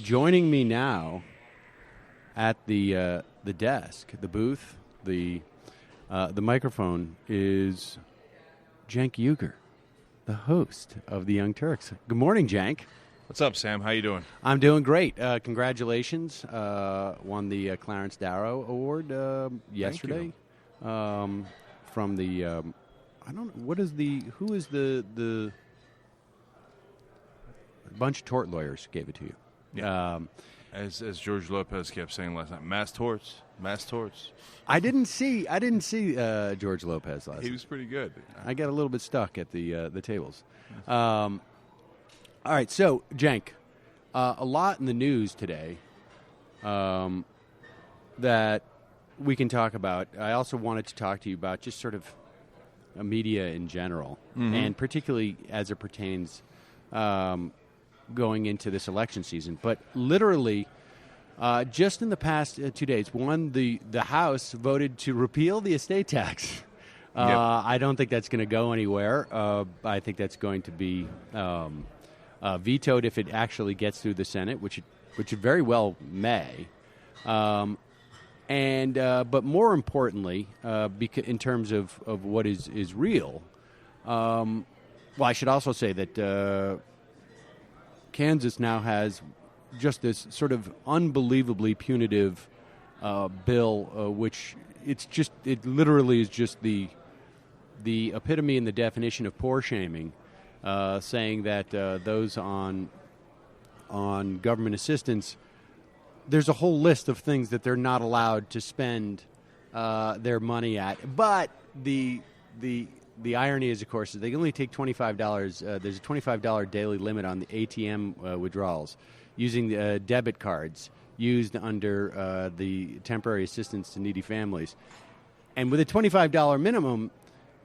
joining me now at the desk, the booth, the microphone is Cenk Uygur, the host of the Young Turks. Good morning, Cenk. What's up, Sam? How you doing? I'm doing great. Congratulations. Won the Clarence Darrow Award yesterday. From the I don't know, who is the bunch of tort lawyers gave it to you. Yeah. As George Lopez kept saying last night, Mass Torts. I didn't see George Lopez last night. He was pretty good. I got a little bit stuck at the tables. All right, so, Cenk, a lot in the news today that we can talk about. I also wanted to talk to you about just sort of media in general, and particularly as it pertains going into this election season. But literally, just in the past 2 days, the House voted to repeal the estate tax. Yep. I don't think that's going to go anywhere. I think that's going to be vetoed if it actually gets through the Senate, which it very well may. But more importantly, in terms of what is real, well, I should also say that Kansas now has just this sort of unbelievably punitive bill, which it literally is just the epitome and the definition of poor shaming, saying that those on government assistance, there's a whole list of things that they're not allowed to spend their money at. But the irony is, of course, they only take $25. There's a $25 daily limit on the ATM withdrawals using debit cards used under the temporary assistance to needy families. And with a $25 minimum,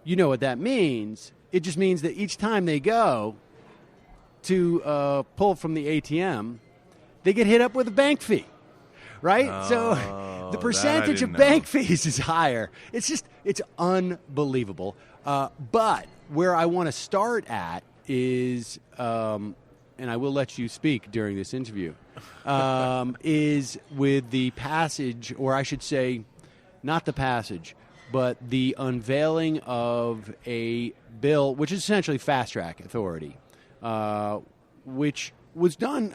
you know what that means. It just means that each time they go to pull from the ATM, they get hit up with a bank fee, right? So the percentage of bank fees is higher. It's unbelievable. But where I want to start at is, and I will let you speak during this interview, is with the passage, or I should say, not the passage, but the unveiling of a bill, which is essentially fast-track authority, which was done,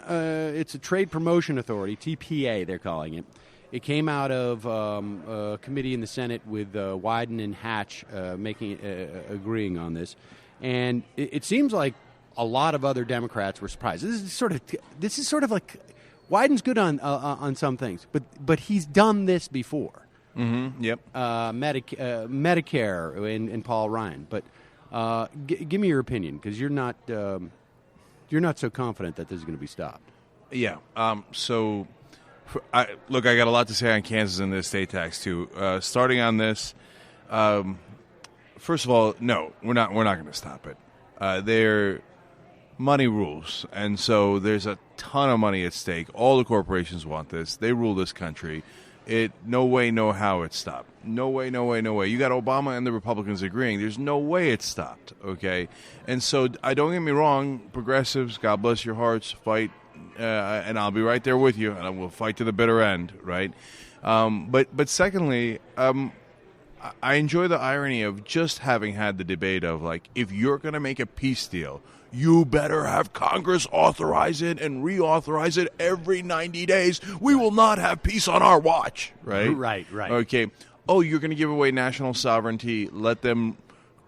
it's a trade promotion authority, TPA they're calling it. It came out of a committee in the Senate with Wyden and Hatch agreeing on this. And it seems like a lot of other Democrats were surprised. This is sort of like Wyden's good on some things, but he's done this before. Mm-hmm. Yep. Medicare and Paul Ryan. But give me your opinion, because you're not so confident that this is going to be stopped. Yeah. I got a lot to say on Kansas and the estate tax too. Starting on this, first of all, no, we're not going to stop it. They're money rules, and so there's a ton of money at stake. All the corporations want this. They rule this country. No way, no how it stopped. No way. You got Obama and the Republicans agreeing. There's no way it stopped, okay? And so, don't get me wrong, progressives, God bless your hearts, fight, and I'll be right there with you, and I will fight to the bitter end, right? But secondly, I enjoy the irony of just having had the debate of, like, if you're going to make a peace deal, you better have Congress authorize it and reauthorize it every 90 days. We will not have peace on our watch, right? Right. Okay. Oh, you're going to give away national sovereignty. Let them,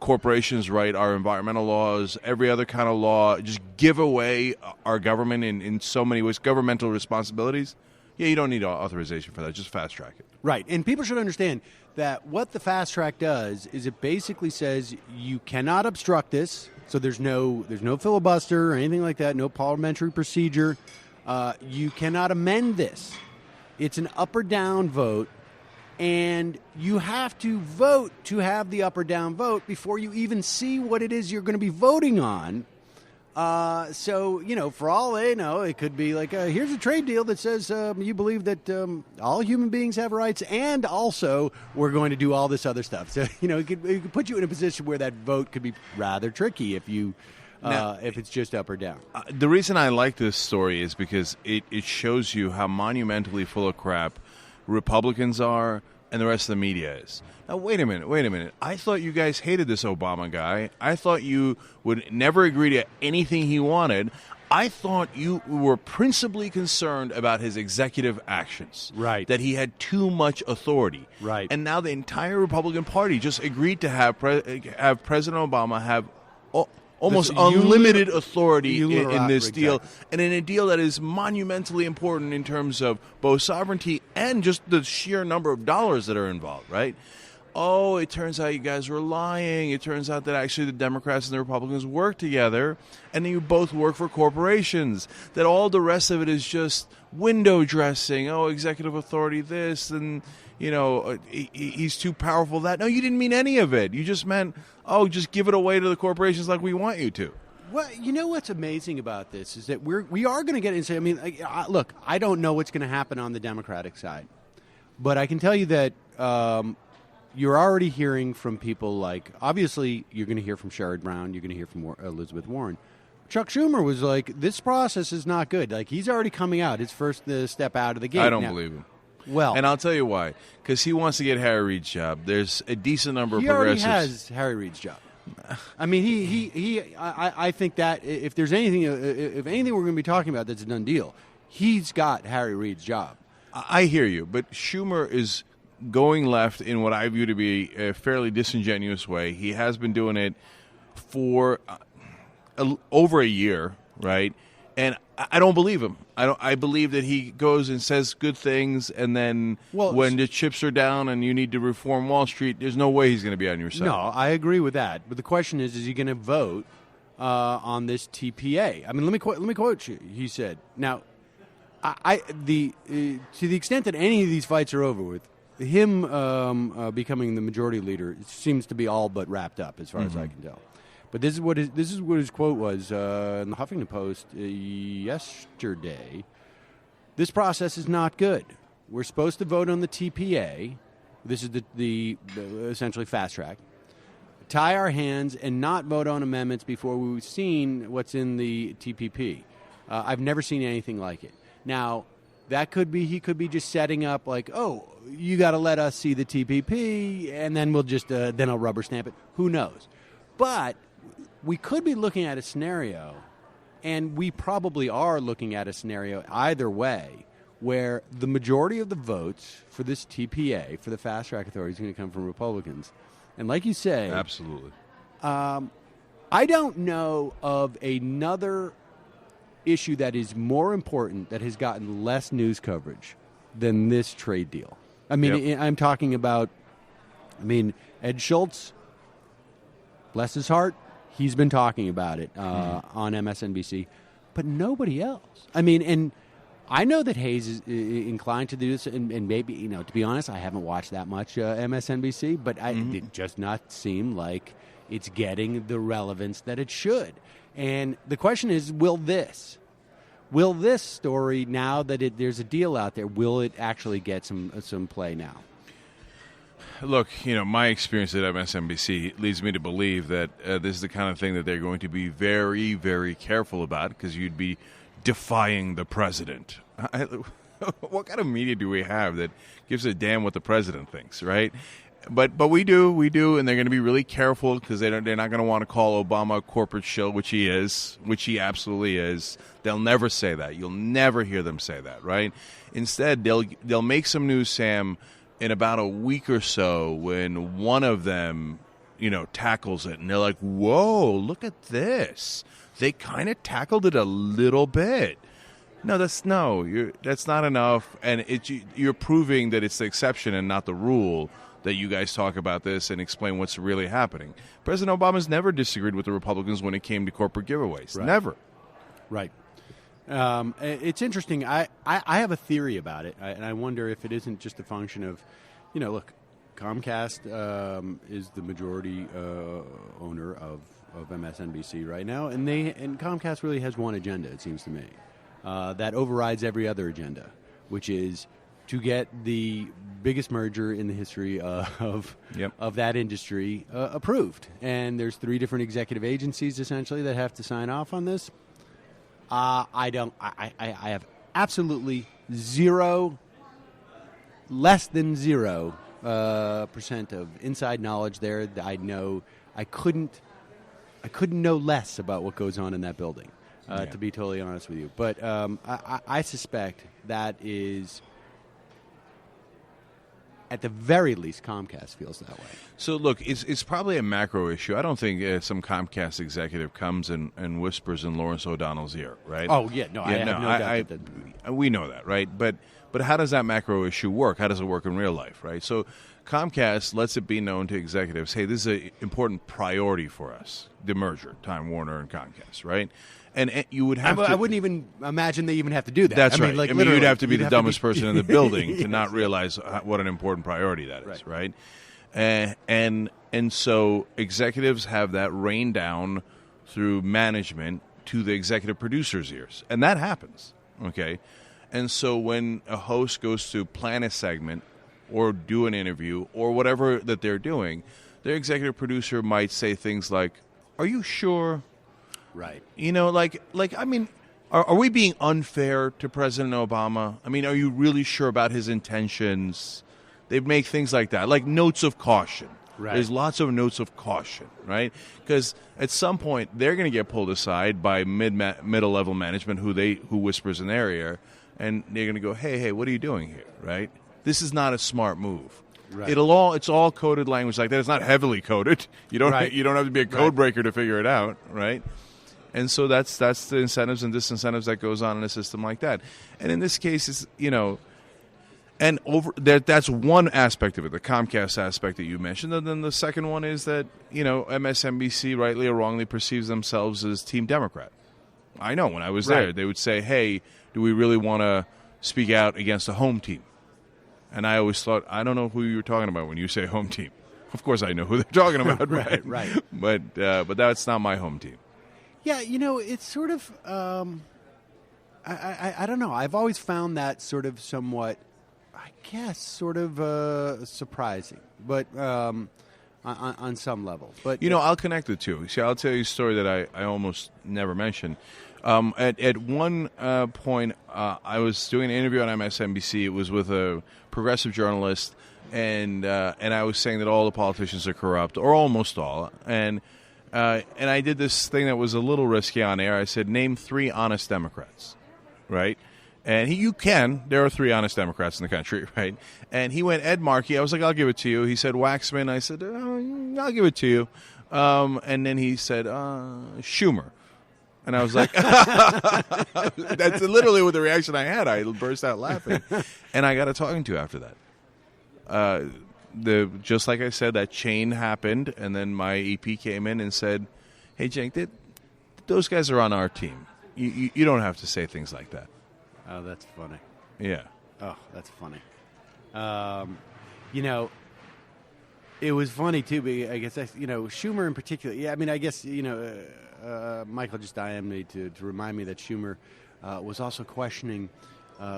corporations, write our environmental laws, every other kind of law. Just give away our government in so many ways, governmental responsibilities. Yeah, you don't need authorization for that. Just fast track it. Right. And people should understand that what the fast track does is it basically says you cannot obstruct this. So there's no filibuster or anything like that, no parliamentary procedure. You cannot amend this. It's an up or down vote, and you have to vote to have the up or down vote before you even see what it is you're going to be voting on. So, for all they know, it could be like, here's a trade deal that says you believe that all human beings have rights, and also we're going to do all this other stuff. So, it could put you in a position where that vote could be rather tricky if you if it's just up or down. The reason I like this story is because it shows you how monumentally full of crap Republicans are and the rest of the media is. Now, wait a minute. I thought you guys hated this Obama guy. I thought you would never agree to anything he wanted. I thought you were principally concerned about his executive actions. Right. That he had too much authority. Right. And now the entire Republican Party just agreed to have President Obama have almost unlimited authority in this deal, and in a deal that is monumentally important in terms of both sovereignty and just the sheer number of dollars that are involved, right? Oh, it turns out you guys were lying. It turns out that actually the Democrats and the Republicans work together, and then you both work for corporations. That all the rest of it is just window dressing. Oh, executive authority this, and he's too powerful that. No, you didn't mean any of it. You just meant, just give it away to the corporations like we want you to. Well, you know what's amazing about this is that we are going to get into. I mean, look, I don't know what's going to happen on the Democratic side, but I can tell you that you're already hearing from people like, obviously, you're going to hear from Sherrod Brown, you're going to hear from Elizabeth Warren. Chuck Schumer was like, this process is not good. Like, he's already coming out, his first step out of the gate. I don't believe him. Well, and I'll tell you why. Because he wants to get Harry Reid's job. There's a decent number of progressives. He already has Harry Reid's job. I mean, I think that if there's anything, if anything we're going to be talking about that's a done deal, he's got Harry Reid's job. I hear you, but Schumer is going left in what I view to be a fairly disingenuous way. He has been doing it for over a year, right? And I don't believe him. I believe that he goes and says good things, and then when the chips are down and you need to reform Wall Street, there's no way he's going to be on your side. No, I agree with that. But the question is he going to vote on this TPA? I mean, let me quote you. He said, "Now, to the extent that any of these fights are over with, him becoming the majority leader seems to be all but wrapped up, as far as I can tell." But this is what his quote was in the Huffington Post yesterday. This process is not good. We're supposed to vote on the TPA. This is the essentially fast track. Tie our hands and not vote on amendments before we've seen what's in the TPP. I've never seen anything like it. Now, that could be he could be just setting up like, oh, you got to let us see the TPP, and then we'll just then I'll rubber stamp it. Who knows? But we could be looking at a scenario, and we probably are looking at a scenario either way, where the majority of the votes for this TPA, for the fast track authority, is going to come from Republicans. And like you say, absolutely. I don't know of another issue that is more important that has gotten less news coverage than this trade deal. I mean, I'm talking about, Ed Schultz, bless his heart, he's been talking about it on MSNBC, but nobody else. I mean, and I know that Hayes is inclined to do this, and maybe, to be honest, I haven't watched that much MSNBC, but it does not seem like it's getting the relevance that it should. And the question is, will this story, now that there's a deal out there, will it actually get some play now? Look, my experience at MSNBC leads me to believe that this is the kind of thing that they're going to be very, very careful about, because you'd be defying the president. What kind of media do we have that gives a damn what the president thinks, right? But we do, and they're going to be really careful, because they're not going to want to call Obama a corporate shill, which he is, which he absolutely is. They'll never say that. You'll never hear them say that, right? Instead, they'll make some news, Sam, in about a week or so, when one of them, tackles it, and they're like, "Whoa, look at this! They kind of tackled it a little bit." No, that's not enough, and you're proving that it's the exception and not the rule that you guys talk about this and explain what's really happening. President Obama's never disagreed with the Republicans when it came to corporate giveaways. Right. Never. Right. It's interesting. I have a theory about it, and I wonder if it isn't just a function of, look, Comcast is the majority owner of MSNBC right now, and Comcast really has one agenda, it seems to me, that overrides every other agenda, which is to get the biggest merger in the history of that industry approved. And there's 3 different executive agencies essentially that have to sign off on this. I have absolutely less than 0% of inside knowledge there. I couldn't know less about what goes on in that building, to be totally honest with you. But I suspect that is, at the very least, Comcast feels that way. So, look, it's probably a macro issue. I don't think some Comcast executive comes and whispers in Lawrence O'Donnell's ear, right? Oh, yeah. No, I have no doubt that. We know that, right? But how does that macro issue work? How does it work in real life, right? So Comcast lets it be known to executives, hey, this is an important priority for us, the merger, Time Warner and Comcast, right? And you would have I wouldn't even imagine they even have to do that. That's right. Like, you'd have to be the dumbest person in the building to not realize what an important priority that is, right? And so executives have that rained down through management to the executive producer's ears. And that happens, okay? And so when a host goes to plan a segment or do an interview or whatever that they're doing, their executive producer might say things like, "Are you sure?" Right. You know, I mean, are we being unfair to President Obama? I mean, are you really sure about his intentions? They make things like that, like notes of caution. Right. There's lots of notes of caution, right? Because at some point they're going to get pulled aside by middle level management who whispers in their ear, and they're going to go, hey, what are you doing here, right? This is not a smart move. Right. It's all coded language like that. It's not heavily coded. You don't have to be a code breaker to figure it out, right? And so that's the incentives and disincentives that goes on in a system like that. And in this case, it's, and that's one aspect of it, the Comcast aspect that you mentioned. And then the second one is that, MSNBC, rightly or wrongly, perceives themselves as Team Democrat. I know when I was there, they would say, hey, do we really want to speak out against a home team? And I always thought, I don't know who you're talking about when you say home team. Of course I know who they're talking about, right? Right. But that's not my home team. Yeah, it's sort of, I don't know. I've always found that sort of somewhat, I guess, sort of surprising, but on some level. But I'll connect the two. See, I'll tell you a story that I almost never mentioned. At one point, I was doing an interview on MSNBC. It was with a progressive journalist, and I was saying that all the politicians are corrupt, or almost all, and I did this thing that was a little risky on air. I said, name 3 honest Democrats, right? And there are 3 honest Democrats in the country, right? And he went, Ed Markey. I was like, I'll give it to you. He said, Waxman. I said, I'll give it to you. And then he said, Schumer. And I was like, that's literally what the reaction I had. I burst out laughing. And I got to talking to after that. Just like I said, that chain happened, and then my EP came in and said, hey, Cenk, those guys are on our team. You don't have to say things like that. Oh, that's funny. Yeah. Oh, that's funny. It was funny, too, but I guess, Schumer in particular. Yeah, I mean, I guess, Michael just IM'd me to remind me that Schumer was also questioning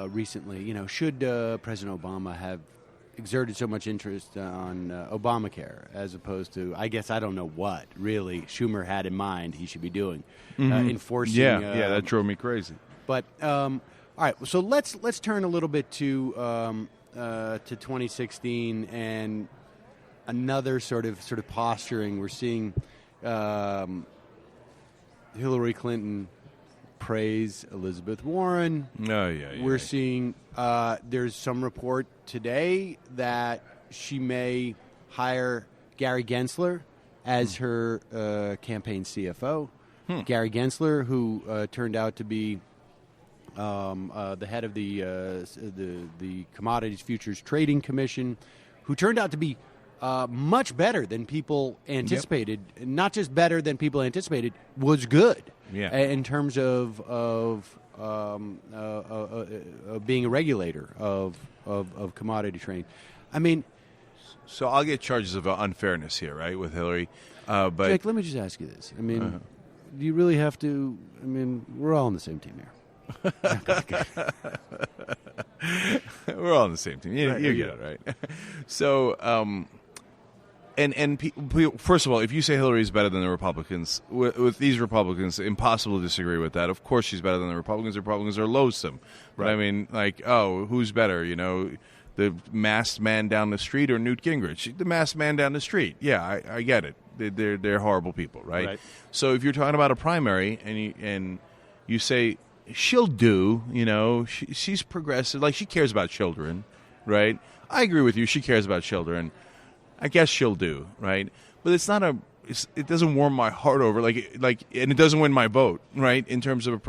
recently, should President Obama have exerted so much interest on Obamacare as opposed to, I guess, I don't know what really Schumer had in mind he should be doing, enforcing. Yeah, that drove me crazy. But all right, so let's turn a little bit to 2016 and another sort of posturing. We're seeing Hillary Clinton praise Elizabeth Warren. Oh, yeah. We're seeing there's some report today that she may hire Gary Gensler as her campaign CFO. Gary Gensler, who turned out to be the head of the Commodities Futures Trading Commission, who turned out to be much better than people anticipated. Yep. Not just better than people anticipated, was good. Yeah. In terms of being a regulator of commodity trading. I mean, so I'll get charges of unfairness here, right, with Hillary. But Jake, let me just ask you this. I mean, do you really have to? I mean, we're all on the same team here. We're all on the same team. You get it, right? So, first of all, if you say Hillary's better than the Republicans, with these Republicans, impossible to disagree with that. Of course she's better than the Republicans. The Republicans are loathsome. But I mean, like, who's better, the masked man down the street or Newt Gingrich? The masked man down the street. Yeah, I get it. They're horrible people, right? So if you're talking about a primary and you say she'll do, she's progressive, like she cares about children, right? I agree with you. She cares about children. I guess she'll do, right? But it's not it doesn't warm my heart over, and it doesn't win my vote, right? In terms of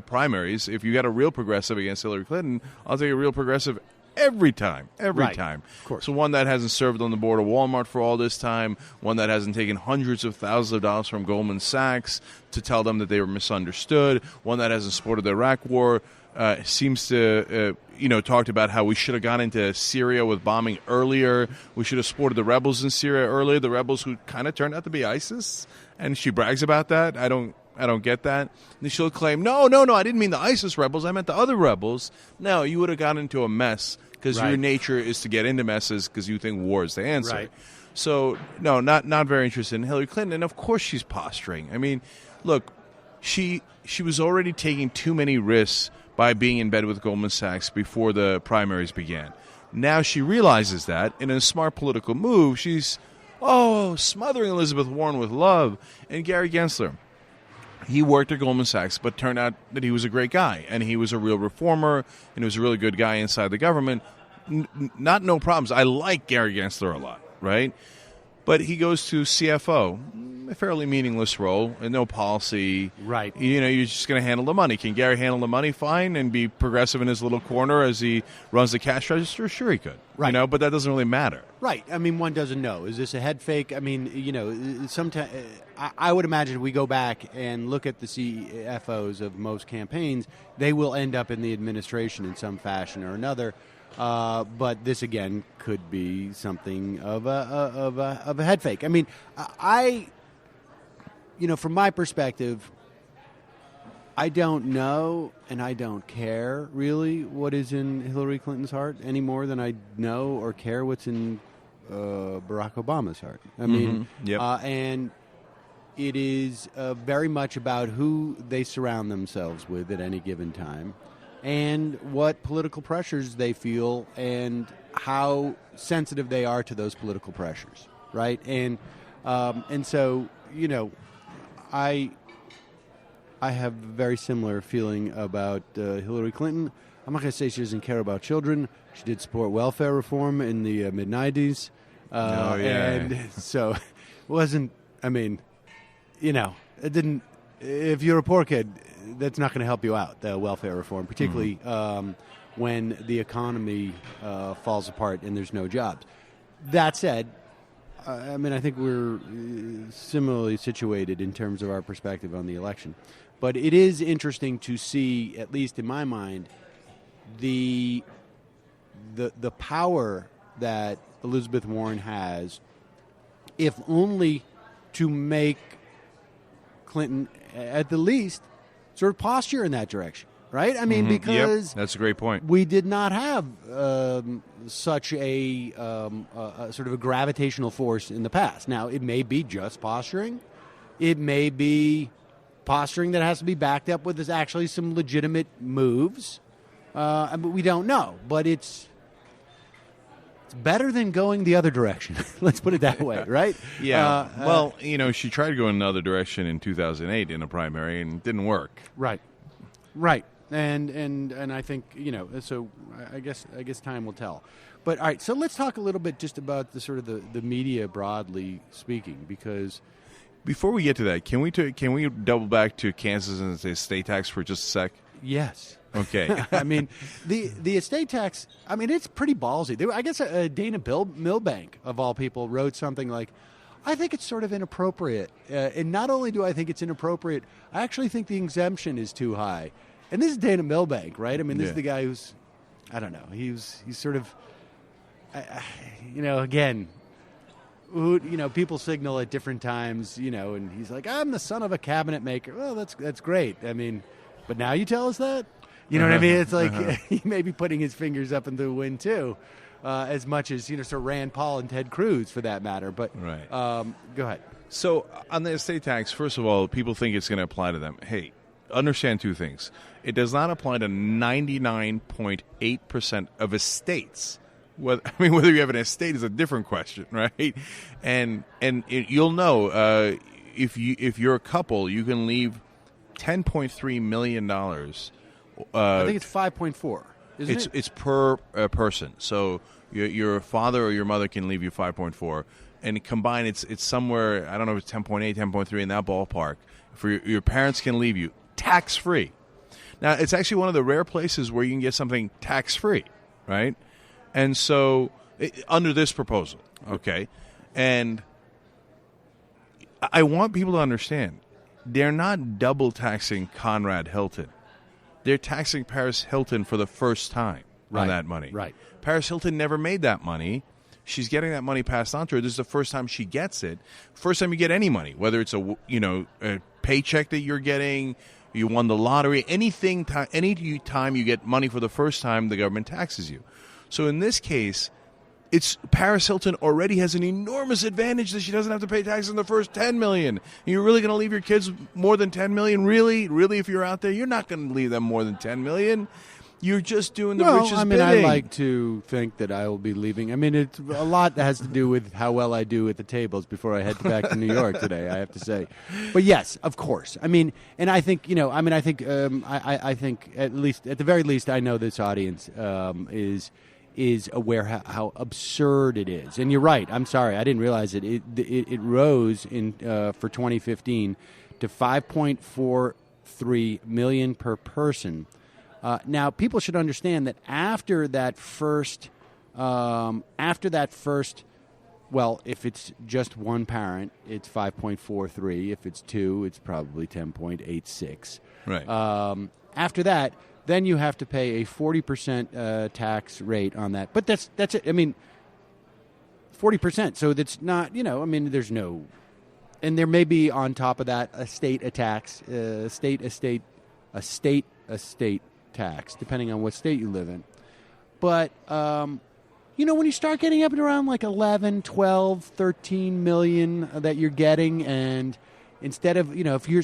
primaries, if you got a real progressive against Hillary Clinton, I'll take a real progressive every time. Of course. So one that hasn't served on the board of Walmart for all this time, one that hasn't taken hundreds of thousands of dollars from Goldman Sachs to tell them that they were misunderstood, one that hasn't supported the Iraq War, seems to, talked about how we should have gone into Syria with bombing earlier. We should have supported the rebels in Syria earlier, the rebels who kind of turned out to be ISIS. And she brags about that. I don't get that. And she'll claim, no, I didn't mean the ISIS rebels. I meant the other rebels. No, you would have gotten into a mess because your nature is to get into messes because you think war is the answer. Right. So, no, not very interested in Hillary Clinton. And, of course, she's posturing. I mean, look, she was already taking too many risks by being in bed with Goldman Sachs before the primaries began. Now she realizes that, and in a smart political move, she's, smothering Elizabeth Warren with love. And Gary Gensler, he worked at Goldman Sachs, but turned out that he was a great guy, and he was a real reformer, and he was a really good guy inside the government. Not no problems. I like Gary Gensler a lot, right? But he goes to CFO, a fairly meaningless role, and no policy. Right. You're just going to handle the money. Can Gary handle the money? Fine, and be progressive in his little corner as he runs the cash register? Sure he could. Right. But that doesn't really matter. Right. I mean, one doesn't know. Is this a head fake? I mean, sometimes I would imagine if we go back and look at the CFOs of most campaigns, they will end up in the administration in some fashion or another. But this again could be something of a head fake. I mean, from my perspective, I don't know and I don't care really what is in Hillary Clinton's heart any more than I know or care what's in Barack Obama's heart. I mean, and it is very much about who they surround themselves with at any given time, and what political pressures they feel and how sensitive they are to those political pressures, right? And so, I have a very similar feeling about Hillary Clinton. I'm not going to say she doesn't care about children. She did support welfare reform in the mid-'90s. And so it wasn't, it didn't, if you're a poor kid, that's not going to help you out, the welfare reform, particularly when the economy falls apart and there's no jobs. That said, I think we're similarly situated in terms of our perspective on the election. But it is interesting to see, at least in my mind, the power that Elizabeth Warren has, if only to make Clinton, at the least, sort of posture in that direction, right? I mean, because that's a great point. We did not have such a sort of a gravitational force in the past. Now, it may be just posturing. It may be posturing that has to be backed up with actually some legitimate moves. But we don't know. But it's better than going the other direction. Let's put it that way, right? Yeah. She tried to go in another direction in 2008 in a primary and it didn't work. Right. And I think, so I guess time will tell. But all right, so let's talk a little bit just about the sort of the media broadly speaking, because before we get to that, can we double back to Kansas and the estate tax for just a sec? Yes. Okay. I mean, the estate tax, it's pretty ballsy. I guess Dana Milbank, of all people, wrote something like, I think it's sort of inappropriate. And not only do I think it's inappropriate, I actually think the exemption is too high. And this is Dana Milbank, right? This is the guy who's, I don't know, he's sort of, again, people signal at different times, and he's like, I'm the son of a cabinet maker. Well, that's great. But now you tell us that? You know what I mean? It's like he may be putting his fingers up in the wind too, as much as so Rand Paul and Ted Cruz for that matter. But right. Go ahead. So on the estate tax, first of all, people think it's going to apply to them. Hey, understand two things. It does not apply to 99.8% of estates. Whether you have an estate is a different question, right? And you'll know if you're a couple, you can leave $10.3 million. I think it's 5.4. It's per person. So your father or your mother can leave you 5.4, and combined, it's somewhere. I don't know if it's 10.8, 10.3 in that ballpark. For your parents can leave you tax free. Now, it's actually one of the rare places where you can get something tax free, right? And so, under this proposal, okay, and I want people to understand, they're not double taxing Conrad Hilton. They're taxing Paris Hilton for the first time on that money. Right. Paris Hilton never made that money. She's getting that money passed on to her. This is the first time she gets it. First time you get any money, whether it's a paycheck that you're getting, you won the lottery, any time you get money for the first time, the government taxes you. So in this case, it's Paris Hilton already has an enormous advantage that she doesn't have to pay taxes on the first $10 million. You're really going to leave your kids more than $10 million? Really? Really, if you're out there, you're not going to leave them more than $10 million. You're just doing the richest bidding. I like to think that I will be leaving. It's a lot that has to do with how well I do at the tables before I head back to New York today, I have to say. But yes, of course. And I think, I think at the very least, I know this audience is aware how absurd it is. And you're right. I'm sorry. I didn't realize it. It rose for 2015 to $5.43 million per person. Now, people should understand that after that first, well, if it's just one parent, it's 5.43. If it's two, it's probably 10.86. Right. After that, then you have to pay a 40% tax rate on that. But that's it. 40%. So that's not, there's no, and there may be on top of that a state tax, tax, depending on what state you live in. But, when you start getting up at around like 11, 12, 13 million that you're getting, and instead of, if your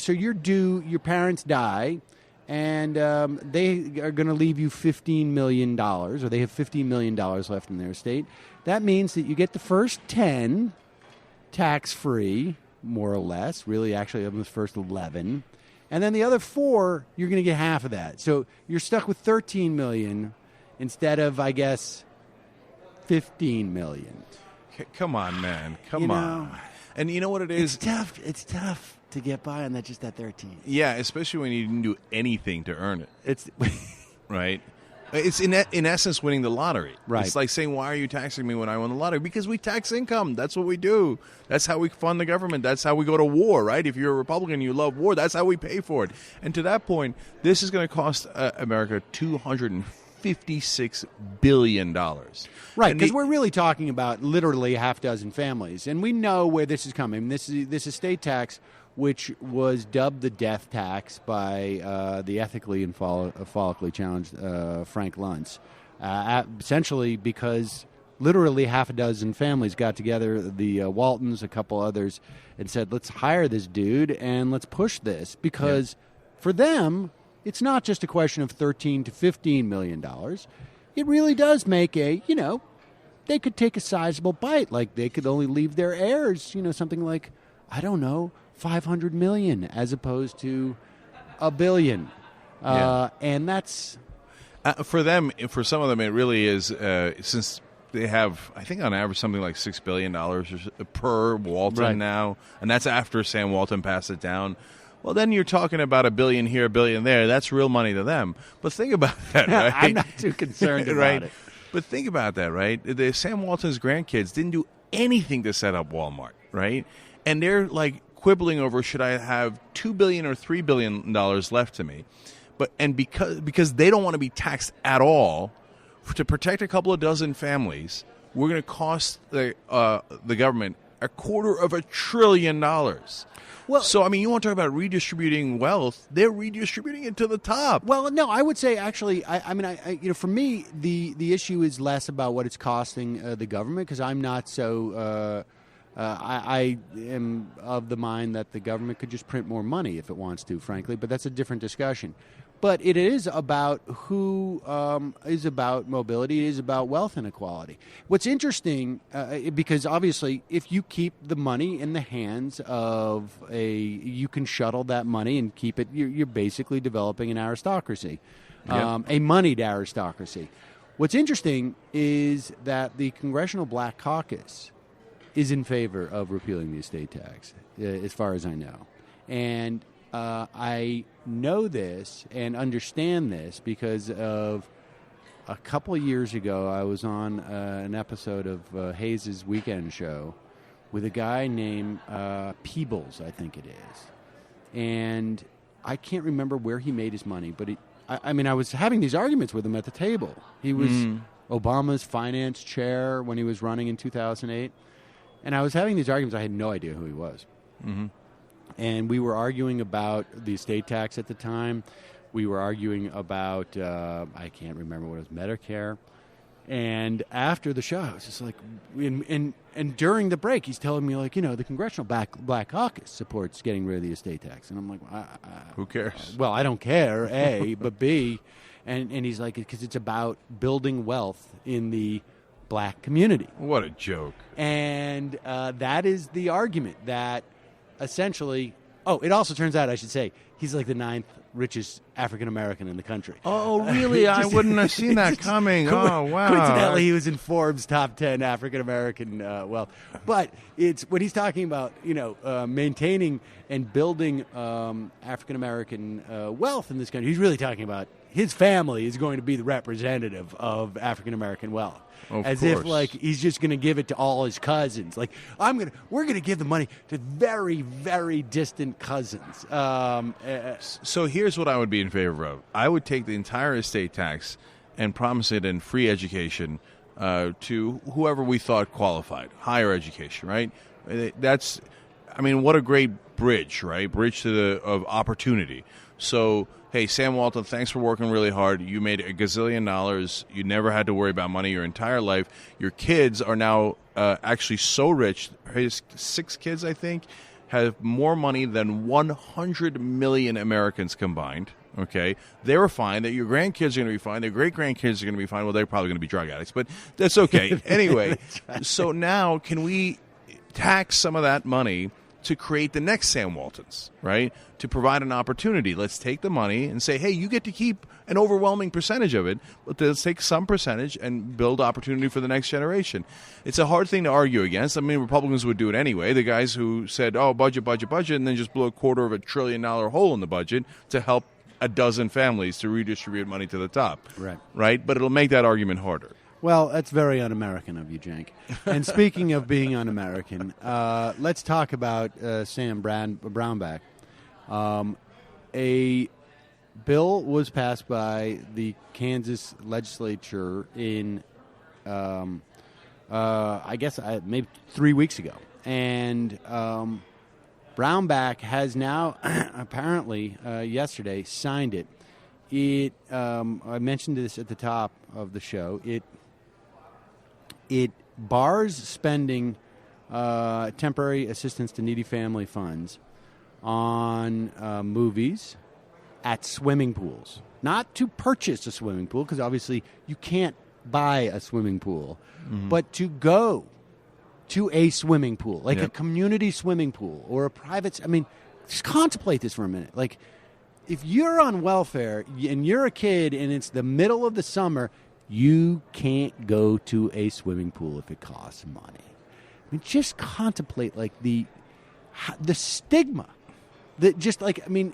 parents die, and they are going to leave you $15 million, or they have $15 million left in their estate, that means that you get the first 10 tax-free, more or less, really actually of the first 11, and then the other 4, you're going to get half of that. So you're stuck with $13 million instead of, I guess, $15 million. Come on, man. Come on. And you know what it is? It's tough to get by on just that 13. Yeah, especially when you didn't do anything to earn it. It's right. It's in essence winning the lottery. Right. It's like saying, why are you taxing me when I won the lottery? Because we tax income. That's what we do. That's how we fund the government. That's how we go to war, right? If you're a Republican, you love war. That's how we pay for it. And to that point, this is going to cost America $256 billion. Right, because we're really talking about literally half a dozen families. And we know where this is coming. This estate tax, which was dubbed the death tax by the ethically and follically challenged Frank Luntz, essentially because literally half a dozen families got together, the Waltons, a couple others, and said, let's hire this dude and let's push this. Because for them, it's not just a question of $13 to $15 million. It really does make they could take a sizable bite. Like they could only leave their heirs, something like, I don't know, $500 million as opposed to $1 billion. And that's for them. For some of them, it really is since they have, I think, on average, something like $6 billion per Walton now, and that's after Sam Walton passed it down. Well, then you're talking about $1 billion here, $1 billion there. That's real money to them. But think about that, right? I'm not too concerned about it. But think about that, right? The Sam Walton's grandkids didn't do anything to set up Walmart, right? And they're like quibbling over, should I have $2 billion or $3 billion left to me? And because they don't want to be taxed at all, to protect a couple of dozen families, we're going to cost the government $250 billion. Well, so, I mean, you want to talk about redistributing wealth? They're redistributing it to the top. Well, no, I would say actually, for me, the issue is less about what it's costing the government, because I'm not so. I am of the mind that the government could just print more money if it wants to, frankly, but that's a different discussion. But it is about who is about mobility, it is about wealth inequality. What's interesting, because obviously if you keep the money in the hands of you can shuttle that money and keep it, you're basically developing an aristocracy, a moneyed aristocracy. What's interesting is that the Congressional Black Caucus is in favor of repealing the estate tax, as far as I know. And I know this and understand this because of a couple of years ago, I was on an episode of Hayes' Weekend Show with a guy named Peebles, I think it is. And I can't remember where he made his money, but I was having these arguments with him at the table. He was Obama's finance chair when he was running in 2008. And I was having these arguments. I had no idea who he was. Mm-hmm. And we were arguing about the estate tax at the time. We were arguing about, I can't remember what it was, Medicare. And after the show, I was just like, and during the break, he's telling me, like, the Congressional Black Caucus supports getting rid of the estate tax. And I'm like, who cares? Well, I don't care, A, but B, and he's like, because it's about building wealth in the black community. What a joke. And that is the argument that essentially, it also turns out, I should say, he's like the 9th richest African-American in the country. Oh, really? I wouldn't have seen that coming. Oh, wow. Coincidentally, he was in Forbes' top 10 African-American wealth. But it's when he's talking about, maintaining and building African-American wealth in this country, he's really talking about his family is going to be the representative of African-American wealth. As if, like, he's just going to give it to all his cousins. Like, we're going to give the money to very, very distant cousins. So here's what I would be in favor of. I would take the entire estate tax and promise it in free education to whoever we thought qualified. Higher education, right? What a great bridge, right? Bridge of opportunity. So, hey, Sam Walton, thanks for working really hard. You made $1 gazillion. You never had to worry about money your entire life. Your kids are now actually so rich. His 6 kids, I think, have more money than 100 million Americans combined. Okay? They were fine. That your grandkids are going to be fine. Their great-grandkids are going to be fine. Well, they're probably going to be drug addicts, but that's okay. Anyway, right. So now can we tax some of that money to create the next Sam Waltons, right? To provide an opportunity. Let's take the money and say, hey, you get to keep an overwhelming percentage of it, but let's take some percentage and build opportunity for the next generation. It's a hard thing to argue against. I mean, Republicans would do it anyway. The guys who said, budget, and then just blew $250 billion hole in the budget to help a dozen families to redistribute money to the top. Right? But it'll make that argument harder. Well, that's very un-American of you, Cenk. And speaking of being un-American, let's talk about Sam Brownback. A bill was passed by the Kansas legislature in, maybe 3 weeks ago. And Brownback has now, apparently, yesterday, signed it. I mentioned this at the top of the show. It bars spending temporary assistance to needy family funds on movies at swimming pools. Not to purchase a swimming pool, because obviously you can't buy a swimming pool, but to go to a swimming pool, like a community swimming pool or a private. I mean, just contemplate this for a minute. Like, if you're on welfare and you're a kid and it's the middle of the summer, you can't go to a swimming pool if it costs money. I mean, just contemplate, like, the stigma that just, like, you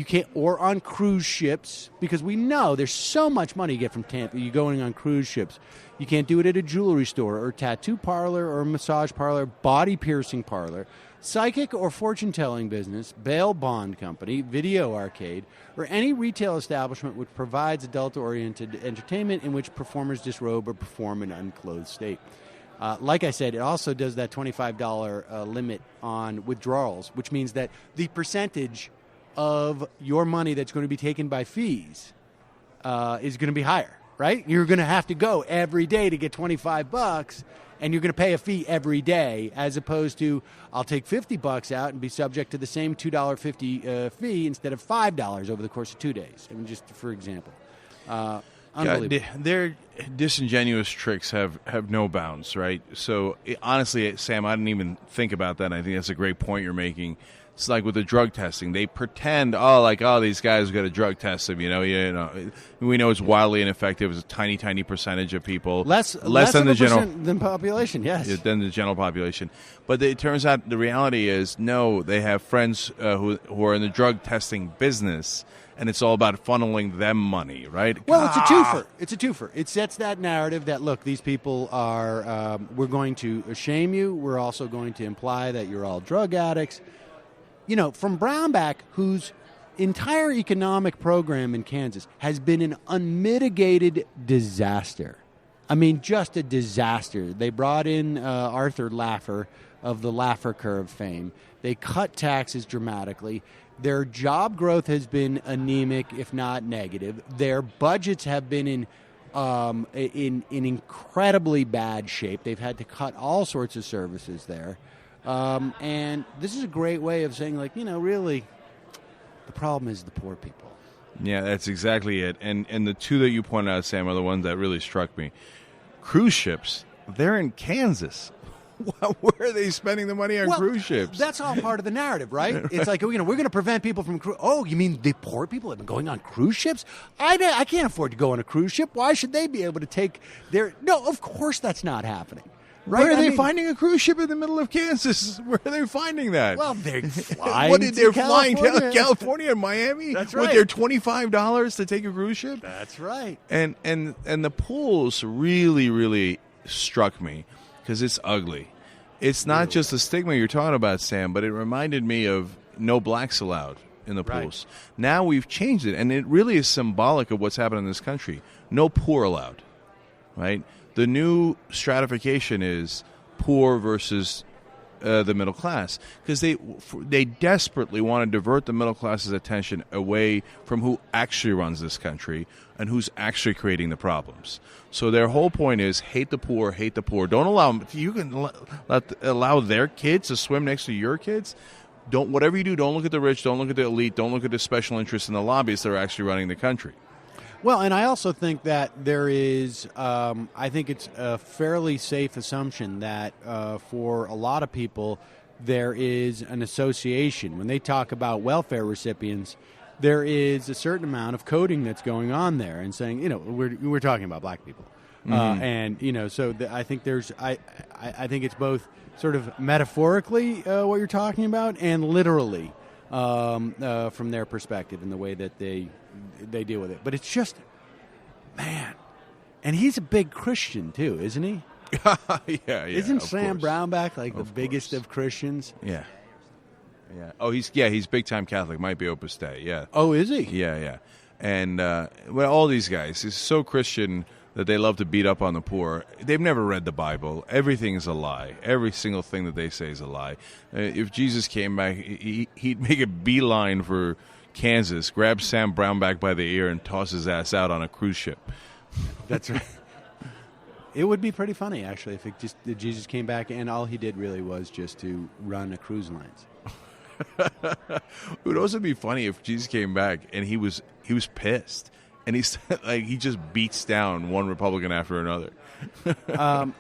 can't, or on cruise ships, because we know there's so much money you get from Tampa. You're going on cruise ships. You can't do it at a jewelry store or tattoo parlor or massage parlor, body piercing parlor, psychic or fortune-telling business, bail bond company, video arcade, or any retail establishment which provides adult-oriented entertainment in which performers disrobe or perform in an unclothed state. Like I said, it also does that $25 limit on withdrawals, which means that the percentage of your money that's going to be taken by fees is going to be higher, right? You're going to have to go every day to get $25, and you're going to pay a fee every day, as opposed to I'll take $50 out and be subject to the same $2.50 fee instead of $5 over the course of 2 days. I mean, just for example. Unbelievable. Their disingenuous tricks have no bounds, right? So, honestly, Sam, I didn't even think about that. I think that's a great point you're making. It's like with the drug testing. They pretend, these guys got to drug test them. We know it's wildly ineffective. It's a tiny, tiny percentage of people. Less than the general than population, yes. Than the general population. But it turns out the reality is, no, they have friends who are in the drug testing business, and it's all about funneling them money, right? Well, it's a twofer. It's a twofer. It sets that narrative that, look, these people are, we're going to shame you. We're also going to imply that you're all drug addicts. From Brownback, whose entire economic program in Kansas has been an unmitigated disaster. I mean, just a disaster. They brought in Arthur Laffer of the Laffer Curve fame. They cut taxes dramatically. Their job growth has been anemic, if not negative. Their budgets have been in incredibly bad shape. They've had to cut all sorts of services there. And this is a great way of saying, really, the problem is the poor people. Yeah, that's exactly it. And the two that you pointed out, Sam, are the ones that really struck me. Cruise ships, they're in Kansas. Where are they spending the money on cruise ships? That's all part of the narrative, right? It's like, we're going to prevent people from Oh, you mean the poor people have been going on cruise ships? I can't afford to go on a cruise ship. Why should they be able to take their... No, of course that's not happening. Right? Where are they finding a cruise ship in the middle of Kansas? Where are they finding that? Well, they're flying flying to California and Miami? That's right. With their $25 to take a cruise ship? That's right. And the pools really, really struck me because it's ugly. It's not just the stigma you're talking about, Sam, but it reminded me of no blacks allowed in the pools. Right. Now we've changed it, and it really is symbolic of what's happening in this country. No poor allowed, right? The new stratification is poor versus the middle class, because they desperately want to divert the middle class's attention away from who actually runs this country and who's actually creating the problems. So their whole point is hate the poor, hate the poor. Don't allow them. You can allow their kids to swim next to your kids. Whatever you do, don't look at the rich, don't look at the elite, don't look at the special interests and the lobbyists that are actually running the country. Well, and I also think that there is, I think it's a fairly safe assumption that for a lot of people, there is an association. When they talk about welfare recipients, there is a certain amount of coding that's going on there and saying, we're talking about black people. Mm-hmm. I think I think it's both sort of metaphorically what you're talking about and literally from their perspective and the way that they deal with it. But it's just, man, and he's a big Christian too, isn't he? Yeah. Isn't Sam Brownback the biggest of Christians? Yeah. Oh, he's big time Catholic. Might be Opus Dei. Yeah. Oh, is he? Yeah. And all these guys, he's so Christian that they love to beat up on the poor. They've never read the Bible. Everything is a lie. Every single thing that they say is a lie. If Jesus came back, he'd make a beeline for Kansas, grab Sam Brownback by the ear, and toss his ass out on a cruise ship. That's right. It would be pretty funny, actually, if Jesus came back and all he did really was just to run a cruise lines. It would also be funny if Jesus came back and he was pissed. And he's he just beats down one Republican after another. They're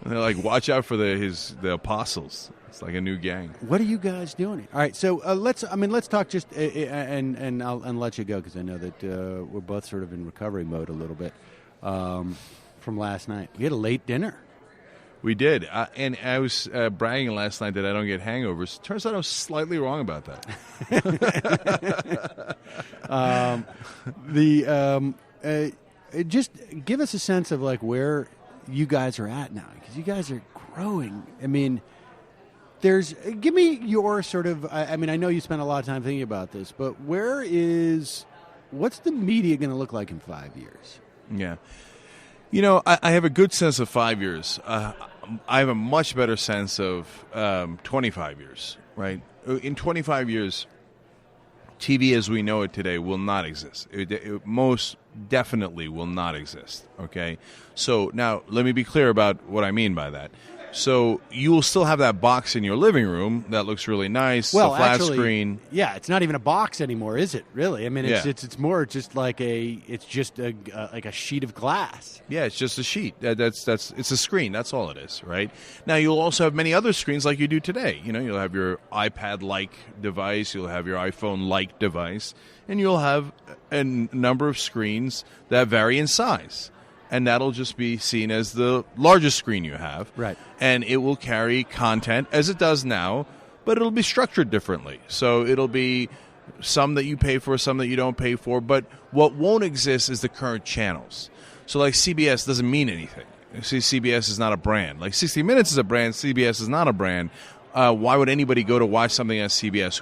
like, watch out for the apostles. It's like a new gang. What are you guys doing? All right, so let's talk just and I'll let you go because I know that we're both sort of in recovery mode a little bit from last night. We had a late dinner. We did, and I was bragging last night that I don't get hangovers. Turns out I was slightly wrong about that. Just give us a sense of where you guys are at now, because you guys are growing. I mean, give me your sort of. I know you spent a lot of time thinking about this, but what's the media going to look like in 5 years? Yeah. I have a good sense of 5 years. I have a much better sense of 25 years, right? In 25 years, TV as we know it today will not exist. It most definitely will not exist, okay? So now let me be clear about what I mean by that. So you will still have that box in your living room that looks really nice, well, a flat actually, screen. Yeah, it's not even a box anymore, is it? Really? I mean, it's Yeah. it's more just like like a sheet of glass. Yeah, it's just a sheet. It's a screen. That's all it is, right? Now you'll also have many other screens like you do today. You'll have your iPad-like device, you'll have your iPhone-like device, and you'll have a number of screens that vary in size. And that'll just be seen as the largest screen you have. Right. And it will carry content, as it does now, but it'll be structured differently. So it'll be some that you pay for, some that you don't pay for. But what won't exist is the current channels. So like CBS doesn't mean anything. See, CBS is not a brand. Like 60 Minutes is a brand, CBS is not a brand. Why would anybody go to watch something on CBS?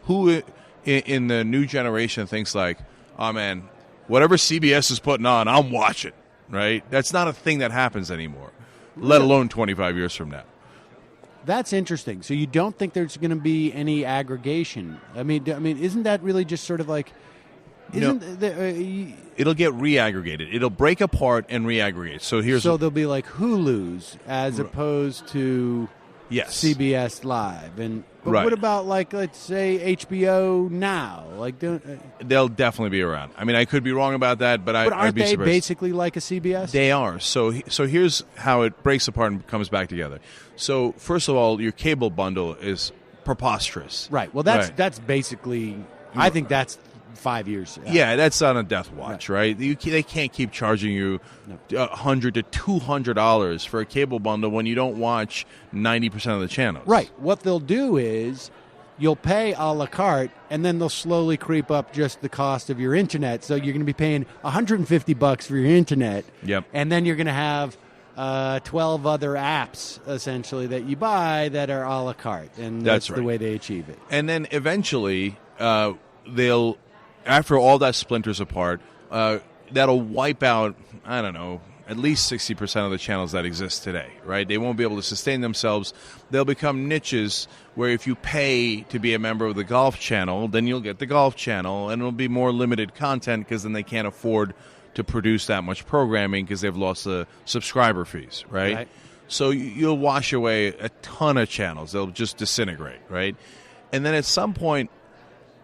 Who in the new generation thinks like, oh man, whatever CBS is putting on, I'm watching. Right? That's not a thing that happens anymore, let alone 25 years from now. That's interesting. So you don't think there's going to be any aggregation? I mean, isn't that really just sort of like? It'll get reaggregated. It'll break apart and reaggregate. So there'll be like Hulu's as opposed to yes. CBS Live, but right. What about like let's say HBO Now? Like, they'll definitely be around. I mean, I could be wrong about that, but aren't I'd be they surprised. Basically like a CBS? They are. So here's how it breaks apart and comes back together. So first of all, your cable bundle is preposterous. Right. Well, that's basically. I think that's 5 years. Yeah, that's on a death watch, right? They can't keep charging you $100 to $200 for a cable bundle when you don't watch 90% of the channels. Right. What they'll do is you'll pay a la carte, and then they'll slowly creep up just the cost of your internet. So you're going to be paying $150 for your internet. Yep. And then you're going to have 12 other apps, essentially, that you buy that are a la carte. And that's right. The way they achieve it. And then eventually they'll... After all that splinters apart, that'll wipe out, I don't know, at least 60% of the channels that exist today, right? They won't be able to sustain themselves. They'll become niches where if you pay to be a member of the Golf Channel, then you'll get the Golf Channel, and it'll be more limited content because then they can't afford to produce that much programming because they've lost the subscriber fees, right? So you'll wash away a ton of channels. They'll just disintegrate, right? And then at some point,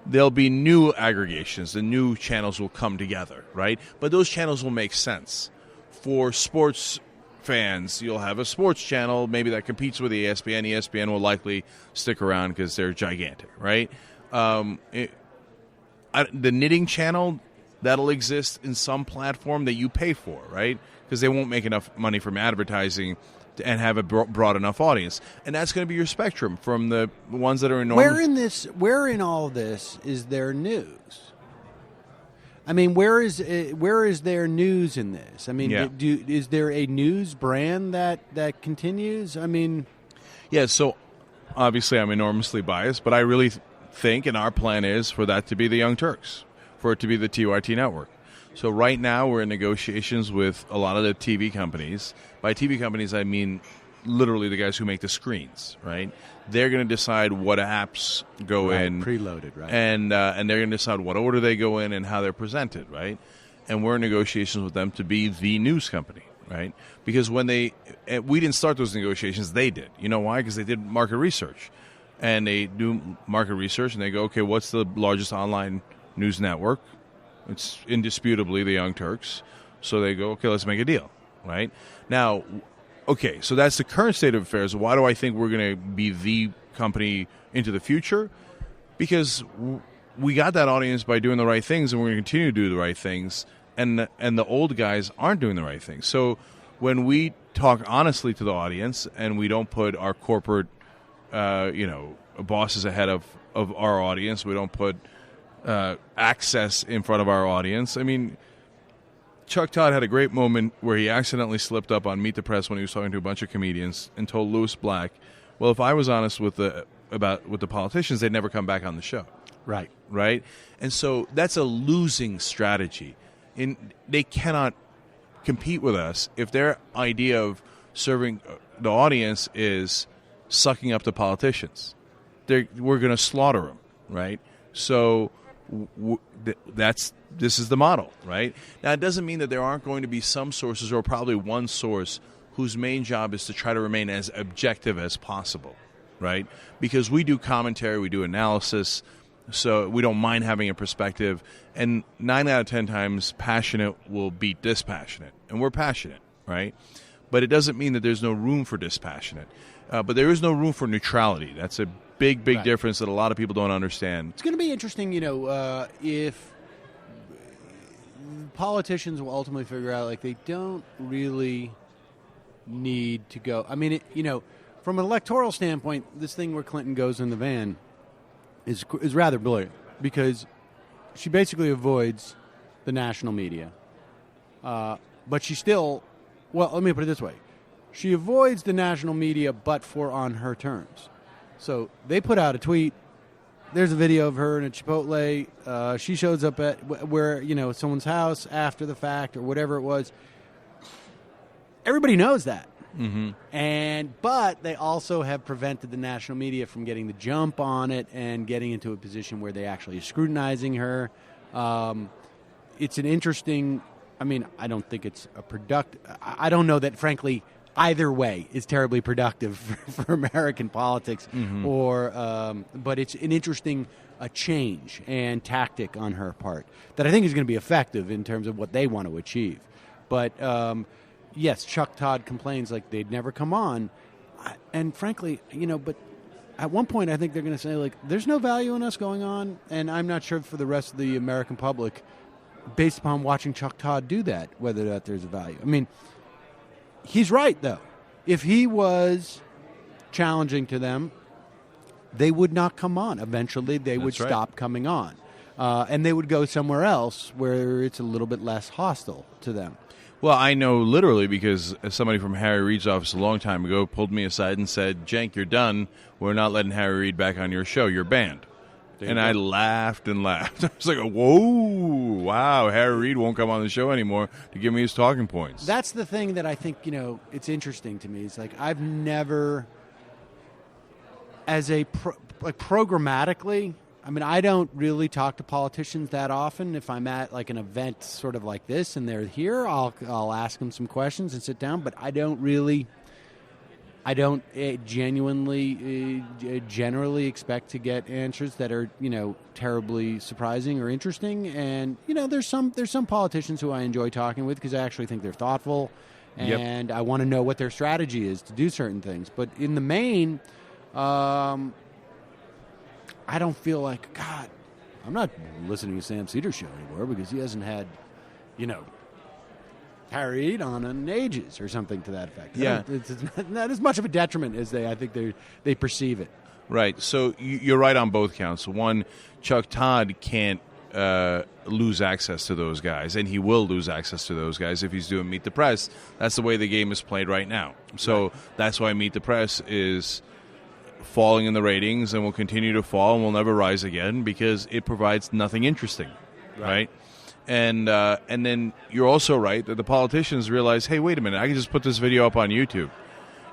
there'll be new aggregations. The new channels will come together, right? But those channels will make sense. For sports fans, you'll have a sports channel maybe that competes with ESPN. ESPN will likely stick around because they're gigantic, right? The knitting channel, that'll exist in some platform that you pay for, right? Because they won't make enough money from advertising and have a broad enough audience, and that's going to be your spectrum from the ones that are enormous. Where in all this is there news? I mean, where is there news in this? I mean, is there a news brand that continues? I mean, yeah. So obviously, I'm enormously biased, but I really think, and our plan is for that to be the Young Turks, for it to be the TYT network. So right now we're in negotiations with a lot of the TV companies. By TV companies, I mean literally the guys who make the screens, right? They're going to decide what apps go in. Preloaded, right. And they're going to decide what order they go in and how they're presented, right? And we're in negotiations with them to be the news company, right? Because when we didn't start those negotiations, they did. You know why? Because they did market research. And they do market research, and they go, okay, what's the largest online news network? It's indisputably the Young Turks. So they go, okay, let's make a deal, right? Now, okay, so that's the current state of affairs. Why do I think we're going to be the company into the future? Because we got that audience by doing the right things, and we're going to continue to do the right things, and the old guys aren't doing the right things. So when we talk honestly to the audience and we don't put our corporate bosses ahead of our audience, we don't put access in front of our audience. I mean, Chuck Todd had a great moment where he accidentally slipped up on Meet the Press when he was talking to a bunch of comedians and told Louis Black, well, if I was honest with the politicians, they'd never come back on the show. Right. And so that's a losing strategy. They cannot compete with us if their idea of serving the audience is sucking up the politicians. We're going to slaughter them, right? So this is the model, right? Now, it doesn't mean that there aren't going to be some sources, or probably one source, whose main job is to try to remain as objective as possible, right? Because we do commentary, we do analysis, so we don't mind having a perspective. And 9 out of 10 times, passionate will beat dispassionate. And we're passionate, right? But it doesn't mean that there's no room for dispassionate. But there is no room for neutrality. That's a big right. difference that a lot of people don't understand. It's going to be interesting, if politicians will ultimately figure out, like, they don't really need to go. I mean, from an electoral standpoint, this thing where Clinton goes in the van is rather brilliant, because she basically avoids the national media. But she still, well, let me put it this way. She avoids the national media, but for on her terms. So they put out a tweet. There's a video of her in a Chipotle. She shows up at where, someone's house after the fact or whatever it was. Everybody knows that. Mm-hmm. But they also have prevented the national media from getting the jump on it and getting into a position where they actually are scrutinizing her. It's an interesting, I don't think it's a productive, I don't know that, frankly, either way is terribly productive for American politics, but it's an interesting change and tactic on her part that I think is going to be effective in terms of what they want to achieve. But yes, Chuck Todd complains like they'd never come on, and frankly, but at one point I think they're going to say, like, there's no value in us going on, and I'm not sure for the rest of the American public, based upon watching Chuck Todd do that, whether that there's a value. He's right, though. If he was challenging to them, they would not come on. Eventually, they would stop coming on. And they would go somewhere else where it's a little bit less hostile to them. Well, I know literally because somebody from Harry Reid's office a long time ago pulled me aside and said, "Cenk, you're done. We're not letting Harry Reid back on your show. You're banned." And I laughed and laughed. I was like, whoa, wow, Harry Reid won't come on the show anymore to give me his talking points. That's the thing that I think, it's interesting to me. It's like I've never, as a, programmatically, I don't really talk to politicians that often. If I'm at, like, an event sort of like this and they're here, I'll ask them some questions and sit down. But I don't generally expect to get answers that are, terribly surprising or interesting. And, there's some politicians who I enjoy talking with because I actually think they're thoughtful and I want to know what their strategy is to do certain things. But in the main, I don't feel like, God, I'm not listening to Sam Seder show anymore because he hasn't had, Harry Reid on in ages or something to that effect. Yeah. It's not as much of a detriment as I think they perceive it. Right. So you're right on both counts. One, Chuck Todd can't lose access to those guys, and he will lose access to those guys if he's doing Meet the Press. That's the way the game is played right now. So that's why Meet the Press is falling in the ratings and will continue to fall and will never rise again because it provides nothing interesting, right? And then you're also right that the politicians realize, hey, wait a minute, I can just put this video up on YouTube.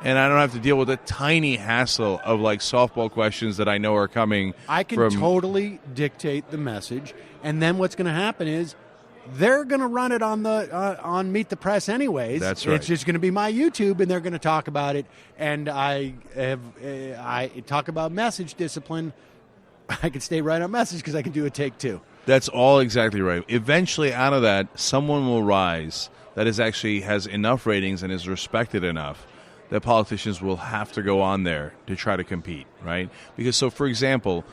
And I don't have to deal with a tiny hassle of, like, softball questions that I know are coming. I can totally dictate the message. And then what's going to happen is they're going to run it on Meet the Press anyways. That's right. It's just going to be my YouTube, and they're going to talk about it. And I talk about message discipline. I can stay right on message because I can do a take two. That's all exactly right. Eventually, out of that, someone will rise that has enough ratings and is respected enough that politicians will have to go on there to try to compete, right? Because, so for example,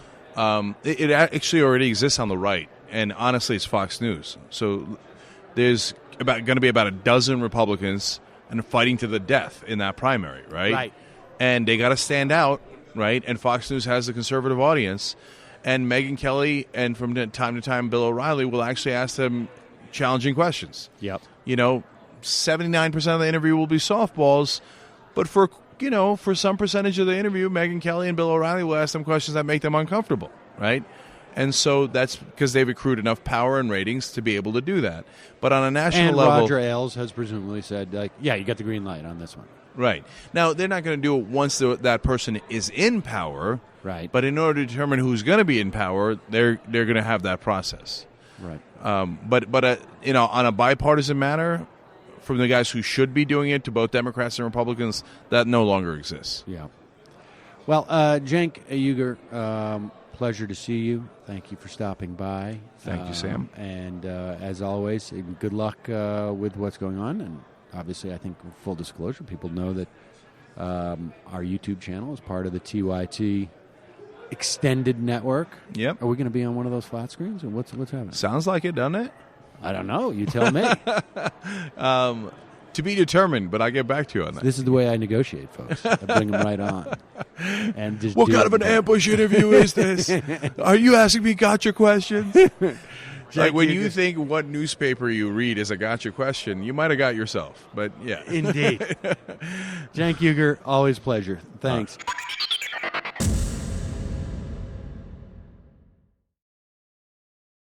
it actually already exists on the right, and honestly, it's Fox News. So there's going to be about a dozen Republicans and fighting to the death in that primary, right? Right. And they got to stand out, right? And Fox News has the conservative audience. And Megyn Kelly and from time to time Bill O'Reilly will actually ask them challenging questions. Yep. 79% of the interview will be softballs, but for some percentage of the interview, Megyn Kelly and Bill O'Reilly will ask them questions that make them uncomfortable, right? And so that's because they've accrued enough power and ratings to be able to do that. But on a national and level... Roger Ailes has presumably said, yeah, you got the green light on this one. Right. Now, they're not going to do it once that person is in power. Right. But in order to determine who's going to be in power, they're going to have that process. Right. But on a bipartisan matter, from the guys who should be doing it to both Democrats and Republicans, that no longer exists. Yeah. Well, Cenk Uygur, pleasure to see you. Thank you for stopping by. Thank you, Sam. And as always, good luck with what's going on. And obviously, I think full disclosure, people know that our YouTube channel is part of the TYT Extended Network. Yep. Are we going to be on one of those flat screens, or what's happening? Sounds like it, doesn't it? I don't know. You tell me. To be determined, but I'll get back to you on that. This is the way I negotiate, folks. I bring them right on. And just what kind of an ambush interview is this? Are you asking me gotcha questions? Like when you think what newspaper you read is a gotcha question, you might have got yourself. But yeah. Indeed. Cenk Uygur, always pleasure. Thanks.